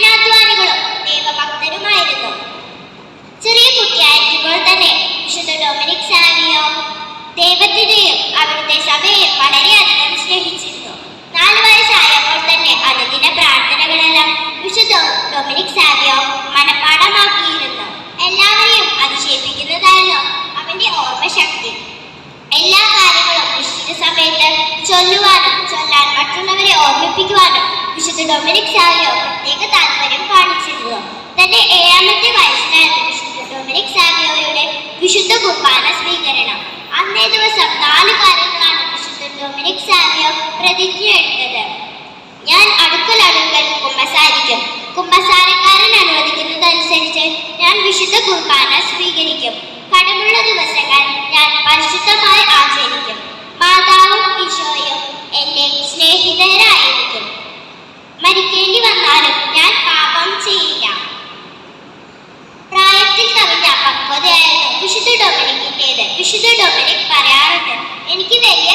കഠിനാധ്വാനികളും ദൈവഭക്തരുമായിരുന്നു. ചെറിയ കുട്ടിയായിരിക്കുമ്പോൾ തന്നെ വിശുദ്ധ ഡൊമിനിക് സാവിയോ ദൈവത്തിനെയും അവിടുത്തെ സഭയെയും വളരെയധികം സ്നേഹിച്ചിരുന്നു. 4 വയസ്സായപ്പോൾ തന്നെ അനുദിന പ്രാർത്ഥനകളെല്ലാം വിശുദ്ധ ഡൊമിനിക് സാവിയോ മനഃപ്പാഠമാക്കിയിരുന്നു. എല്ലാവരെയും അതിശയിപ്പിക്കുന്നതായിരുന്നു അവന്റെ ഓർമ്മശക്തി. എല്ലാ കാര്യങ്ങളും നിശ്ചിത സമയത്ത് ചൊല്ലാൻ മറ്റുള്ളവരെ ഓർമ്മിപ്പിക്കുവാനും വിശുദ്ധ ഡൊമിനിക് സാവിയോ പ്രത്യേക താല്പര്യം കാണിച്ചിരുന്നു. തന്റെ 7ാമത്തെ വയസ്സിലായിരുന്നു വിശുദ്ധ ഡൊമിനിക് സാവിയോയുടെ വിശുദ്ധ കുർബാന സ്വീകരണം. അന്നേ ദിവസം 4 കാര്യങ്ങളാണ് വിശുദ്ധ ഡൊമിനിക് സാവിയോ പ്രതിജ്ഞ എടുത്തത്. ഞാൻ അടുക്കൽ കുമ്പസാരിക്കും. കുമ്പസാരക്കാരൻ അനുവദിക്കുന്നതനുസരിച്ച് ഞാൻ വിശുദ്ധ കുർബാന സ്വീകരിക്കും. കടമുള്ള ദിവസങ്ങൾ ഞാൻ പരിശുദ്ധമായി ആചരിക്കും. മാതാവും ഈശോയും എന്റെ സ്നേഹിതരായിരിക്കും. മരിക്കേണ്ടി വന്നാലും ഞാൻ പാപം ചെയ്യില്ല. പ്രായത്തിൽ കവിഞ്ഞ പക്വതയായിരുന്നു വിശുദ്ധ ഡൊമിനിക്കിന്റേത്. വിശുദ്ധ ഡൊമിനിക് പറയാറുണ്ട്, എനിക്ക് വലിയ